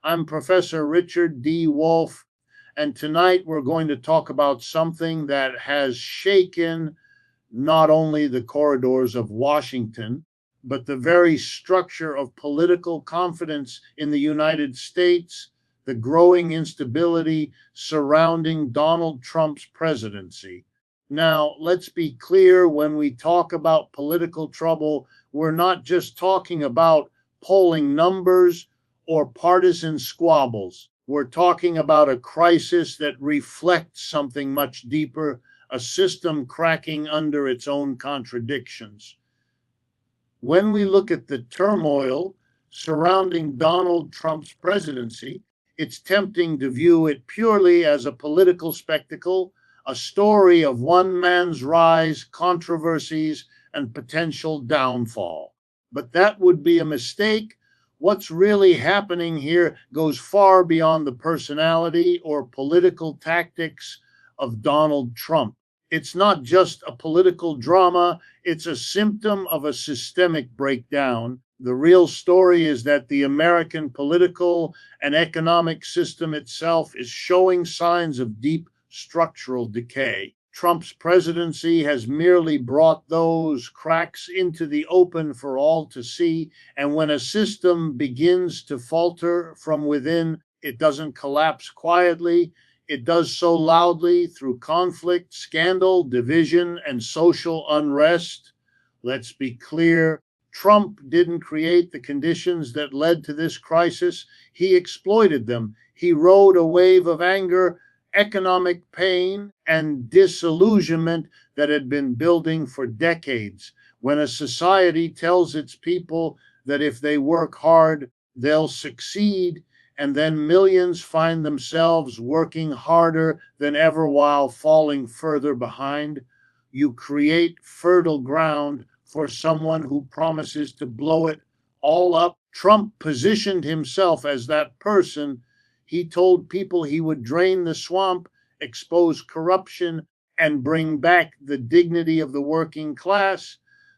I'm Professor Richard D. Wolff, and tonight we're going to talk about something that has shaken not only the corridors of Washington, but the very structure of political confidence in the United States, the growing instability surrounding Donald Trump's presidency. Now, let's be clear when we talk about political trouble, we're not just talking about polling numbers or partisan squabbles. We're talking about a crisis that reflects something much deeper, a system cracking under its own contradictions. When we look at the turmoil surrounding Donald Trump's presidency, it's tempting to view it purely as a political spectacle, a story of one man's rise, controversies, and potential downfall. But that would be a mistake. What's really happening here goes far beyond the personality or political tactics of Donald Trump. It's not just a political drama, it's a symptom of a systemic breakdown. The real story is that the American political and economic system itself is showing signs of deep structural decay. Trump's presidency has merely brought those cracks into the open for all to see, and when a system begins to falter from within, it doesn't collapse quietly. It does so loudly through conflict, scandal, division, and social unrest. Let's be clear, Trump didn't create the conditions that led to this crisis. He exploited them. He rode a wave of anger, economic pain, and disillusionment that had been building for decades. When a society tells its people that if they work hard, they'll succeed, and then millions find themselves working harder than ever while falling further behind, you create fertile ground for someone who promises to blow it all up. Trump positioned himself as that person. He told people he would drain the swamp, expose corruption, and bring back the dignity of the working class.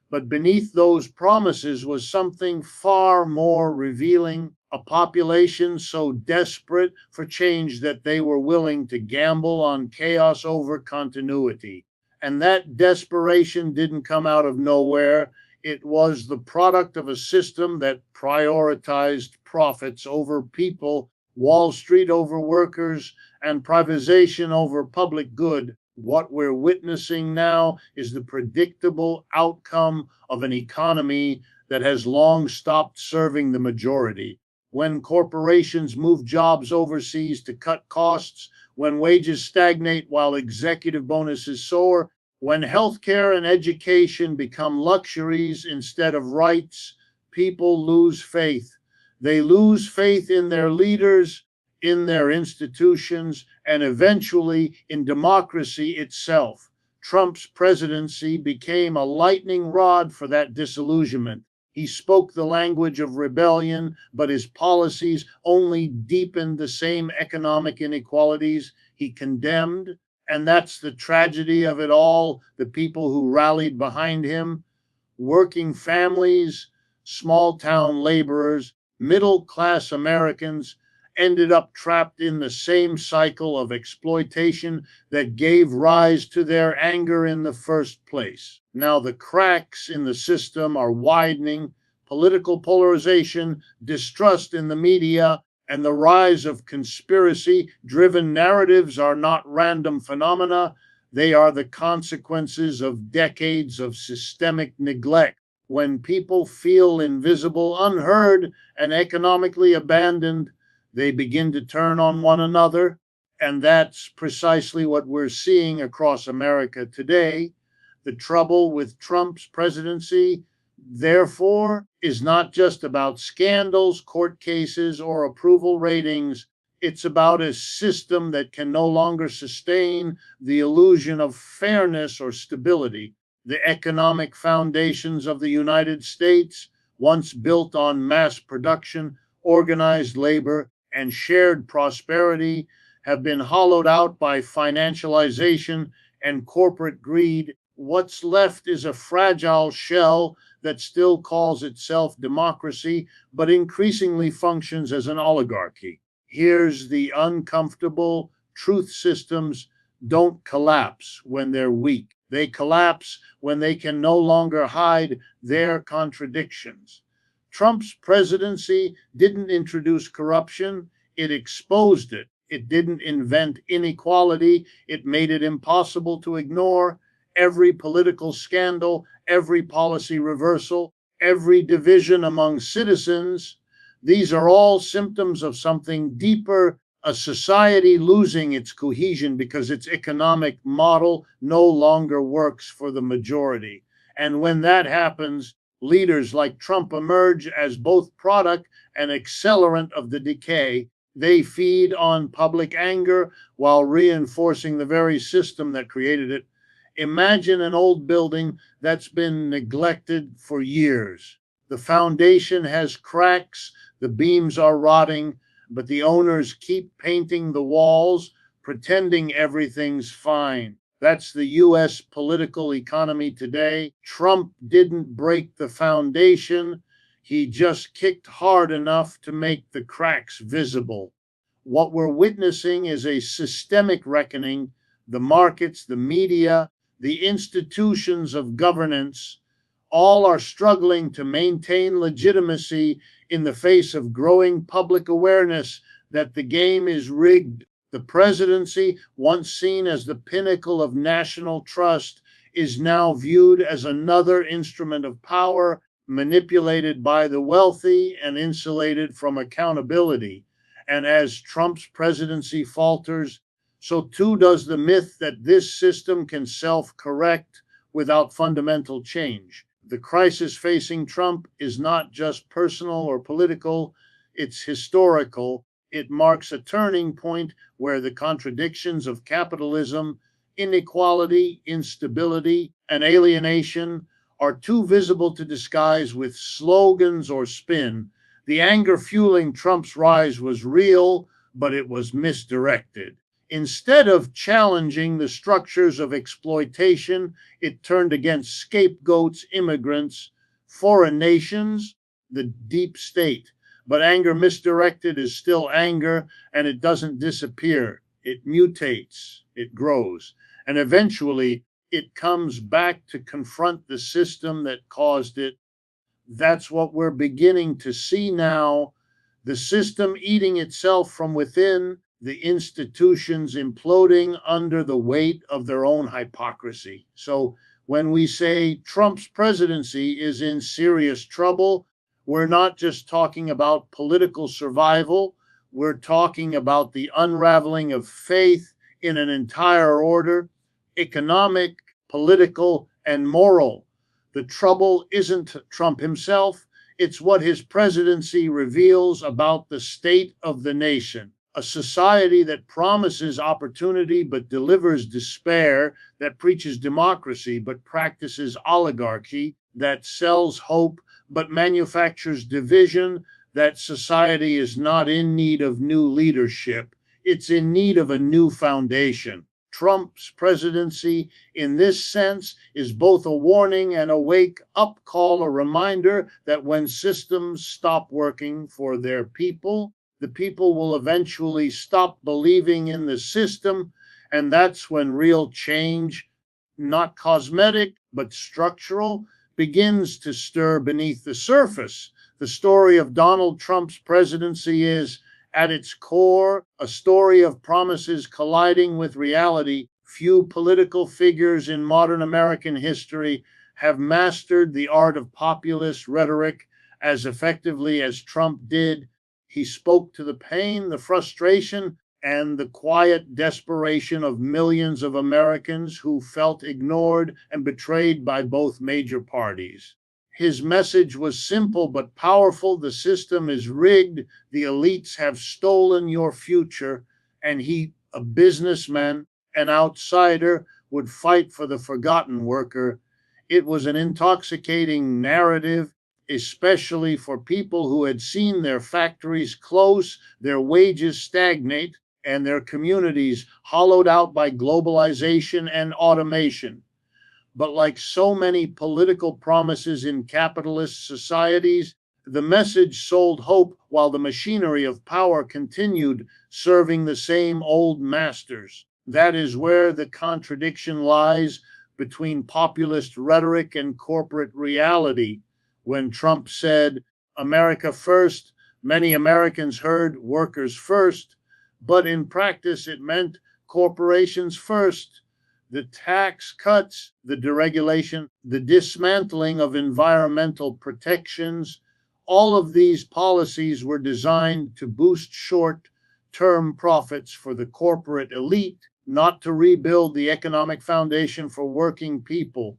But beneath those promises was something far more revealing, a population so desperate for change that they were willing to gamble on chaos over continuity. And that desperation didn't come out of nowhere. It was the product of a system that prioritized profits over people, Wall Street over workers, and privatization over public good. What we're witnessing now is the predictable outcome of an economy that has long stopped serving the majority. When corporations move jobs overseas to cut costs, when wages stagnate while executive bonuses soar, when healthcare and education become luxuries instead of rights, people lose faith. They lose faith in their leaders, in their institutions, and eventually in democracy itself. Trump's presidency became a lightning rod for that disillusionment. He spoke the language of rebellion, but his policies only deepened the same economic inequalities he condemned. And that's the tragedy of it all. The people who rallied behind him, working families, small town laborers, middle class Americans, ended up trapped in the same cycle of exploitation that gave rise to their anger in the first place. Now the cracks in the system are widening. Political polarization, distrust in the media, and the rise of conspiracy-driven narratives are not random phenomena. They are the consequences of decades of systemic neglect. When people feel invisible, unheard, and economically abandoned, they begin to turn on one another, and that's precisely what we're seeing across America today. The trouble with Trump's presidency, therefore, is not just about scandals, court cases, or approval ratings. It's about a system that can no longer sustain the illusion of fairness or stability. The economic foundations of the United States, once built on mass production, organized labor, and shared prosperity, have been hollowed out by financialization and corporate greed. What's left is a fragile shell that still calls itself democracy, but increasingly functions as an oligarchy. Here's the uncomfortable truth: systems don't collapse when they're weak. They collapse when they can no longer hide their contradictions. Trump's presidency didn't introduce corruption, it exposed it. It didn't invent inequality, it made it impossible to ignore. Every political scandal, every policy reversal, every division among citizens, these are all symptoms of something deeper: a society losing its cohesion because its economic model no longer works for the majority. And when that happens, leaders like Trump emerge as both product and accelerant of the decay. They feed on public anger while reinforcing the very system that created it. Imagine an old building that's been neglected for years. The foundation has cracks, the beams are rotting, but the owners keep painting the walls, pretending everything's fine. That's the US political economy today. Trump didn't break the foundation, he just kicked hard enough to make the cracks visible. What we're witnessing is a systemic reckoning. The markets, the media, the institutions of governance, all are struggling to maintain legitimacy in the face of growing public awareness that the game is rigged. The presidency, once seen as the pinnacle of national trust, is now viewed as another instrument of power, manipulated by the wealthy and insulated from accountability. And as Trump's presidency falters, so too does the myth that this system can self correct without fundamental change. The crisis facing Trump is not just personal or political, it's historical. It marks a turning point where the contradictions of capitalism, inequality, instability, and alienation are too visible to disguise with slogans or spin. The anger fueling Trump's rise was real, but it was misdirected. Instead of challenging the structures of exploitation, it turned against scapegoats, immigrants, foreign nations, the deep state. But anger misdirected is still anger, and it doesn't disappear. It mutates, it grows, and eventually it comes back to confront the system that caused it. That's what we're beginning to see now: the system eating itself from within, the institutions imploding under the weight of their own hypocrisy. So when we say Trump's presidency is in serious trouble, we're not just talking about political survival, we're talking about the unraveling of faith in an entire order: economic, political, and moral. The trouble isn't Trump himself, it's what his presidency reveals about the state of the nation. A society that promises opportunity but delivers despair, that preaches democracy but practices oligarchy, that sells hope but manufactures division. That society is not in need of new leadership, it's in need of a new foundation. Trump's presidency, in this sense, is both a warning and a wake up call, a reminder that when systems stop working for their people, the people will eventually stop believing in the system. And that's when real change, not cosmetic, but structural, begins to stir beneath the surface. The story of Donald Trump's presidency is, at its core, a story of promises colliding with reality. Few political figures in modern American history have mastered the art of populist rhetoric as effectively as Trump did. He spoke to the pain, the frustration, and the quiet desperation of millions of Americans who felt ignored and betrayed by both major parties. His message was simple but powerful: the system is rigged, the elites have stolen your future, and he, a businessman, an outsider, would fight for the forgotten worker. It was an intoxicating narrative, especially for people who had seen their factories close, their wages stagnate, and their communities hollowed out by globalization and automation. But like so many political promises in capitalist societies, the message sold hope while the machinery of power continued serving the same old masters. That is where the contradiction lies between populist rhetoric and corporate reality. When Trump said, America first, many Americans heard workers first, but in practice it meant corporations first. The tax cuts, the deregulation, the dismantling of environmental protections, all of these policies were designed to boost short term profits for the corporate elite, not to rebuild the economic foundation for working people.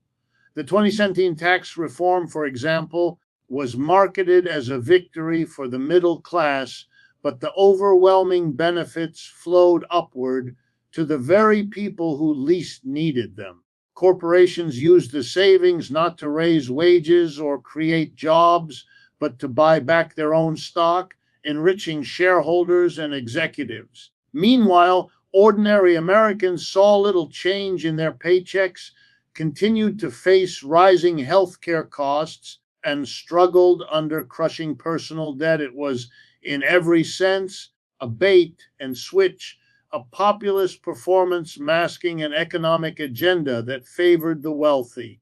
The 2017 tax reform, for example, was marketed as a victory for the middle class, but the overwhelming benefits flowed upward to the very people who least needed them. Corporations used the savings not to raise wages or create jobs, but to buy back their own stock, enriching shareholders and executives. Meanwhile, ordinary Americans saw little change in their paychecks, continued to face rising healthcare costs, and struggled under crushing personal debt. It was, in every sense, a bait and switch, a populist performance masking an economic agenda that favored the wealthy.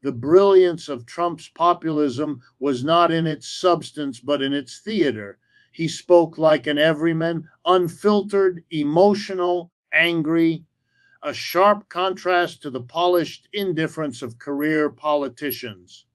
The brilliance of Trump's populism was not in its substance, but in its theater. He spoke like an everyman, unfiltered, emotional, angry, a sharp contrast to the polished indifference of career politicians.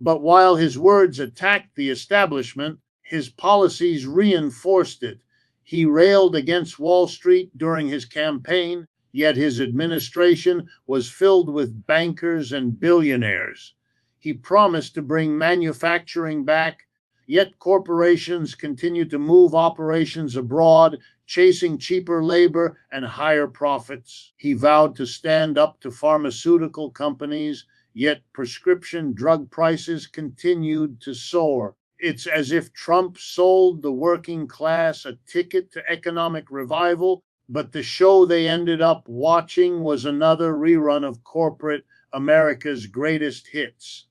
But while his words attacked the establishment, his policies reinforced it. He railed against Wall Street during his campaign, yet his administration was filled with bankers and billionaires. He promised to bring manufacturing back, yet corporations continue to move operations abroad, chasing cheaper labor and higher profits. He vowed to stand up to pharmaceutical companies, yet prescription drug prices continued to soar. It's as if Trump sold the working class a ticket to economic revival, but the show they ended up watching was another rerun of corporate America's greatest hits.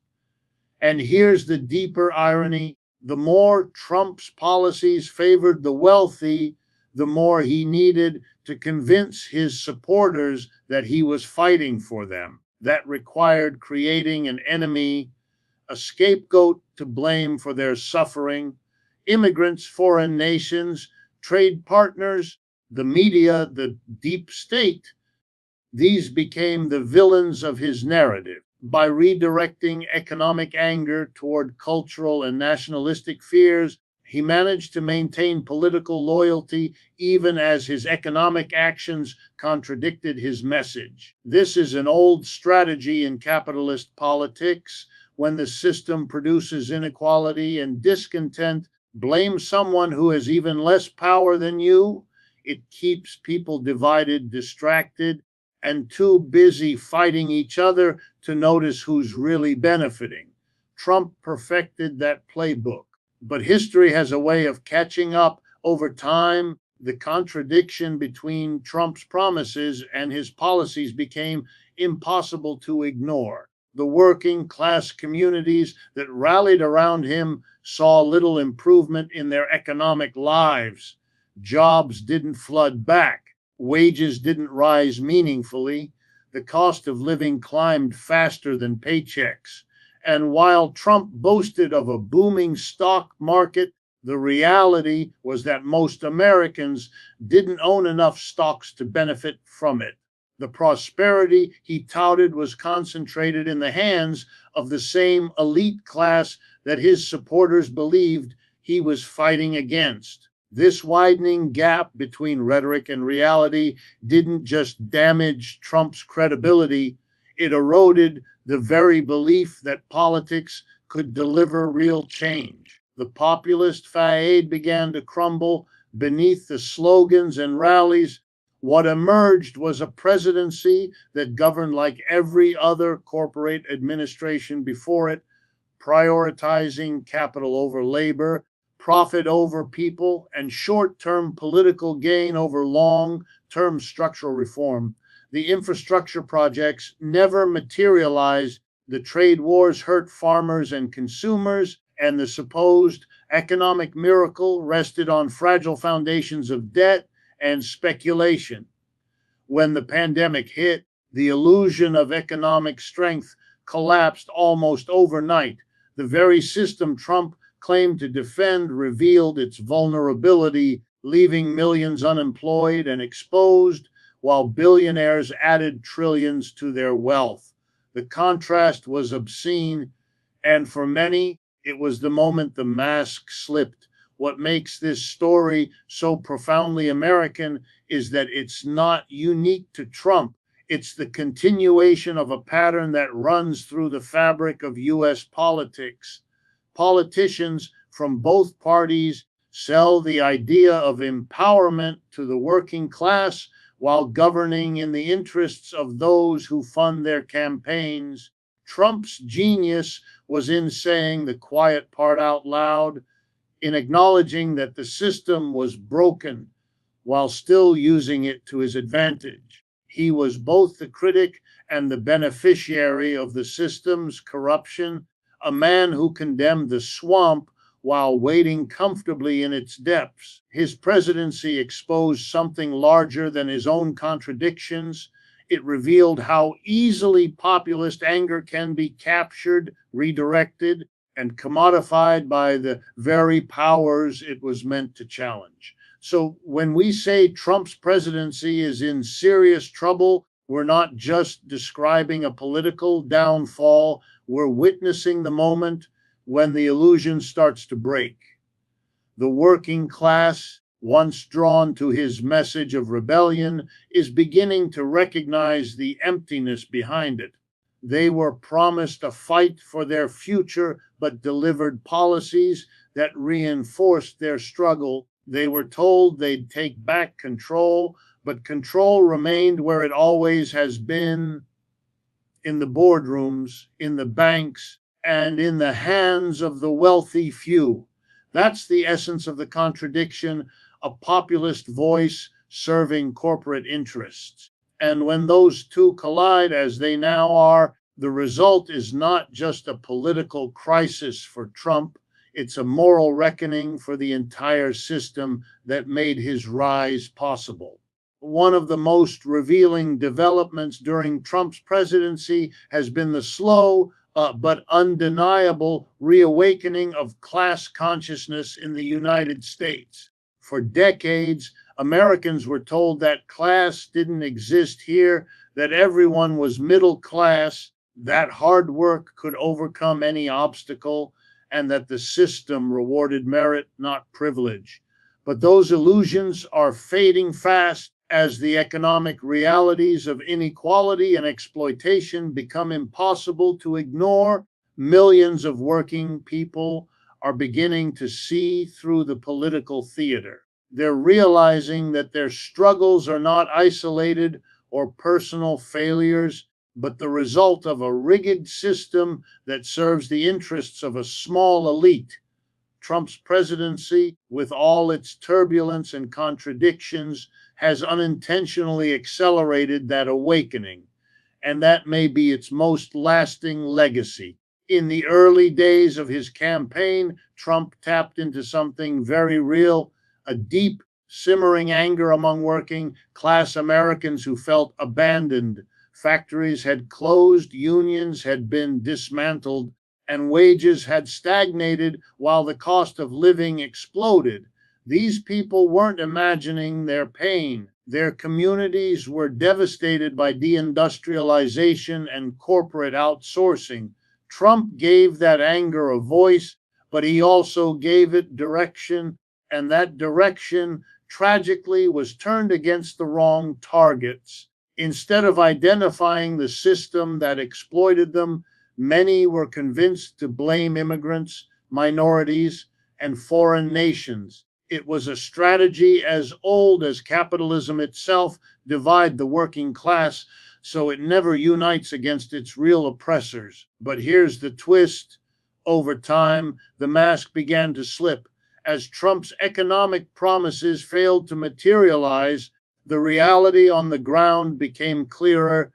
And here's the deeper irony: the more Trump's policies favored the wealthy, the more he needed to convince his supporters that he was fighting for them. That required creating an enemy, a scapegoat to blame for their suffering, immigrants, foreign nations, trade partners, the media, the deep state. These became the villains of his narrative. By redirecting economic anger toward cultural and nationalistic fears, he managed to maintain political loyalty even as his economic actions contradicted his message. This is an old strategy in capitalist politics. When the system produces inequality and discontent, blame someone who has even less power than you. It keeps people divided, distracted, and too busy fighting each other to notice who's really benefiting. Trump perfected that playbook. But history has a way of catching up over time. The contradiction between Trump's promises and his policies became impossible to ignore. The working class communities that rallied around him saw little improvement in their economic lives. Jobs didn't flood back. Wages didn't rise meaningfully. The cost of living climbed faster than paychecks. And while Trump boasted of a booming stock market, the reality was that most Americans didn't own enough stocks to benefit from it. The prosperity he touted was concentrated in the hands of the same elite class that his supporters believed he was fighting against. This widening gap between rhetoric and reality didn't just damage Trump's credibility, it eroded the very belief that politics could deliver real change. The populist facade began to crumble beneath the slogans and rallies. What emerged was a presidency that governed like every other corporate administration before it, prioritizing capital over labor, profit over people, and short term political gain over long term structural reform. The infrastructure projects never materialized. The trade wars hurt farmers and consumers, and the supposed economic miracle rested on fragile foundations of debt and speculation. When the pandemic hit, the illusion of economic strength collapsed almost overnight. The very system Trump claimed to defend revealed its vulnerability, leaving millions unemployed and exposed, while billionaires added trillions to their wealth. The contrast was obscene, and for many, it was the moment the mask slipped. What makes this story so profoundly American is that it's not unique to Trump. It's the continuation of a pattern that runs through the fabric of US politics. Politicians from both parties sell the idea of empowerment to the working class while governing in the interests of those who fund their campaigns. Trump's genius was in saying the quiet part out loud, in acknowledging that the system was broken while still using it to his advantage. He was both the critic and the beneficiary of the system's corruption, a man who condemned the swamp while wading comfortably in its depths. His presidency exposed something larger than his own contradictions. It revealed how easily populist anger can be captured, redirected, and commodified by the very powers it was meant to challenge. So when we say Trump's presidency is in serious trouble, we're not just describing a political downfall, we're witnessing the moment when the illusion starts to break. The working class, once drawn to his message of rebellion, is beginning to recognize the emptiness behind it. They were promised a fight for their future, but delivered policies that reinforced their struggle. They were told they'd take back control, but control remained where it always has been, in the boardrooms, in the banks, and in the hands of the wealthy few. That's the essence of the contradiction, a populist voice serving corporate interests. And when those two collide, as they now are, the result is not just a political crisis for Trump, it's a moral reckoning for the entire system that made his rise possible. One of the most revealing developments during Trump's presidency has been the slow but undeniable reawakening of class consciousness in the United States. For decades, Americans were told that class didn't exist here, that everyone was middle class, that hard work could overcome any obstacle, and that the system rewarded merit, not privilege. But those illusions are fading fast as the economic realities of inequality and exploitation become impossible to ignore. Millions of working people are beginning to see through the political theater. They're realizing that their struggles are not isolated or personal failures, but the result of a rigged system that serves the interests of a small elite. Trump's presidency, with all its turbulence and contradictions, has unintentionally accelerated that awakening, and that may be its most lasting legacy. In the early days of his campaign, Trump tapped into something very real, a deep, simmering anger among working class Americans who felt abandoned. Factories had closed, unions had been dismantled, and wages had stagnated while the cost of living exploded. These people weren't imagining their pain. Their communities were devastated by deindustrialization and corporate outsourcing. Trump gave that anger a voice, but he also gave it direction, and that direction tragically was turned against the wrong targets. Instead of identifying the system that exploited them, many were convinced to blame immigrants, minorities, and foreign nations. It was a strategy as old as capitalism itself: divide the working class so it never unites against its real oppressors. But here's the twist. Over time, the mask began to slip. As Trump's economic promises failed to materialize, The reality on the ground became clearer.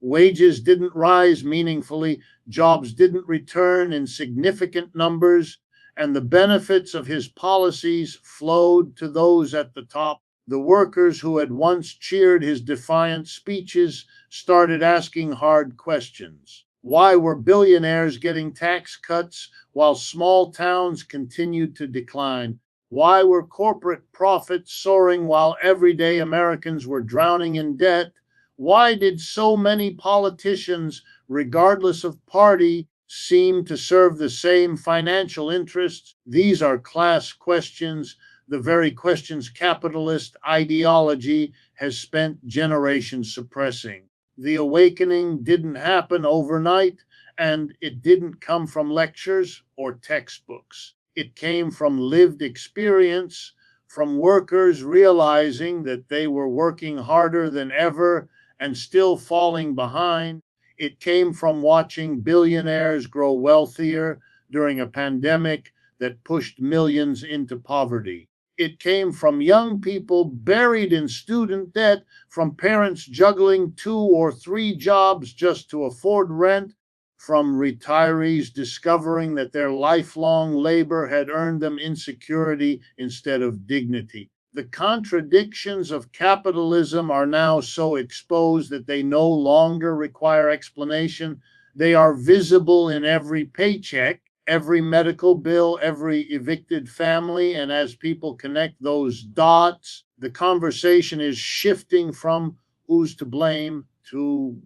Wages didn't rise meaningfully, jobs didn't return in significant numbers, and the benefits of his policies flowed to those at the top. The workers who had once cheered his defiant speeches started asking hard questions. Why were billionaires getting tax cuts while small towns continued to decline? Why were corporate profits soaring while everyday Americans were drowning in debt? Why did so many politicians, regardless of party, seem to serve the same financial interests? These are class questions, the very questions capitalist ideology has spent generations suppressing. The awakening didn't happen overnight, and it didn't come from lectures or textbooks. It came from lived experience, from workers realizing that they were working harder than ever and still falling behind. It came from watching billionaires grow wealthier during a pandemic that pushed millions into poverty. It came from young people buried in student debt, from parents juggling 2 or 3 jobs just to afford rent, from retirees discovering that their lifelong labor had earned them insecurity instead of dignity. The contradictions of capitalism are now so exposed that they no longer require explanation. They are visible in every paycheck, every medical bill, every evicted family. And as people connect those dots, the conversation is shifting from who's to blame to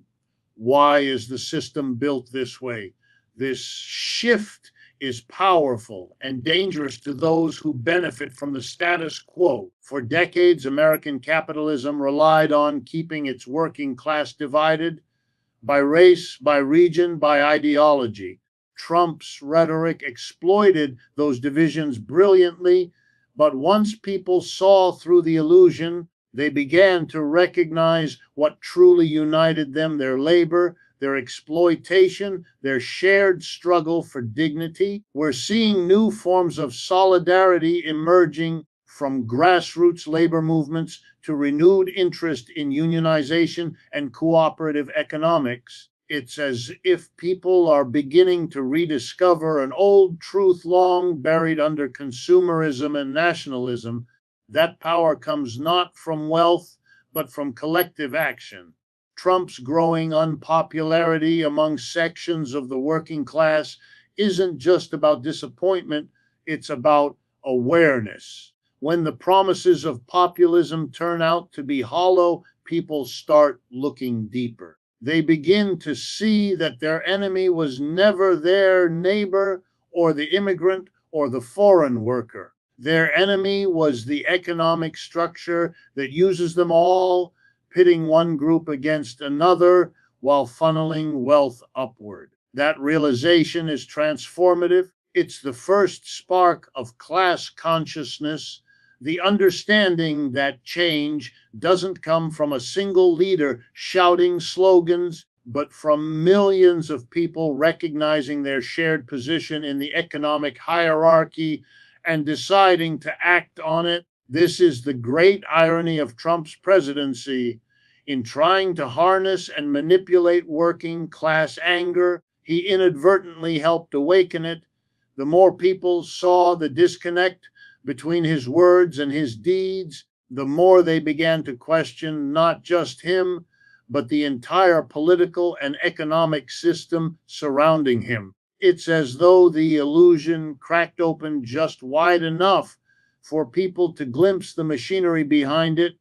why is the system built this way. This shift is powerful and dangerous to those who benefit from the status quo. For decades, American capitalism relied on keeping its working class divided by race, by region, by ideology. Trump's rhetoric exploited those divisions brilliantly, but once people saw through the illusion, they began to recognize what truly united them: their labor, their exploitation, their shared struggle for dignity. We're seeing new forms of solidarity emerging, from grassroots labor movements to renewed interest in unionization and cooperative economics. It's as if people are beginning to rediscover an old truth long buried under consumerism and nationalism. That power comes not from wealth, but from collective action. Trump's growing unpopularity among sections of the working class isn't just about disappointment, it's about awareness. When the promises of populism turn out to be hollow, people start looking deeper. They begin to see that their enemy was never their neighbor or the immigrant or the foreign worker. Their enemy was the economic structure that uses them all, pitting one group against another while funneling wealth upward. That realization is transformative. It's the first spark of class consciousness, the understanding that change doesn't come from a single leader shouting slogans, but from millions of people recognizing their shared position in the economic hierarchy and deciding to act on it. This is the great irony of Trump's presidency. In trying to harness and manipulate working class anger, he inadvertently helped awaken it. The more people saw the disconnect between his words and his deeds, the more they began to question not just him, but the entire political and economic system surrounding him. It's as though the illusion cracked open just wide enough for people to glimpse the machinery behind it.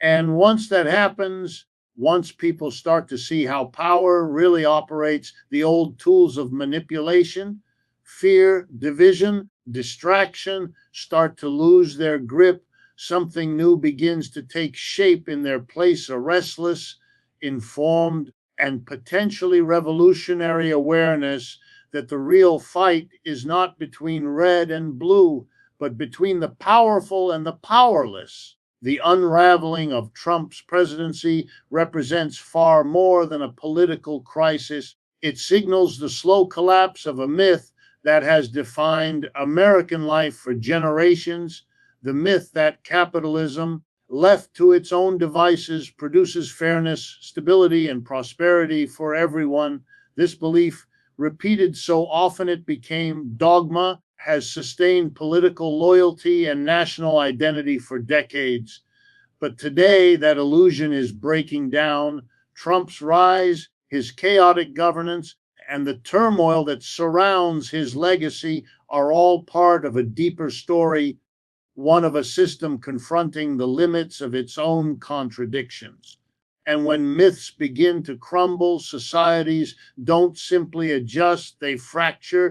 And once that happens, once people start to see how power really operates, the old tools of manipulation, fear, division, distraction start to lose their grip. Something new begins to take shape in their place: a restless, informed, and potentially revolutionary awareness that the real fight is not between red and blue, but between the powerful and the powerless. The unraveling of Trump's presidency represents far more than a political crisis. It signals the slow collapse of a myth that has defined American life for generations: the myth that capitalism, left to its own devices, produces fairness, stability, and prosperity for everyone. This belief, repeated so often it became dogma, has sustained political loyalty and national identity for decades. But today, that illusion is breaking down. Trump's rise, his chaotic governance, and the turmoil that surrounds his legacy are all part of a deeper story, one of a system confronting the limits of its own contradictions. And when myths begin to crumble, societies don't simply adjust, they fracture.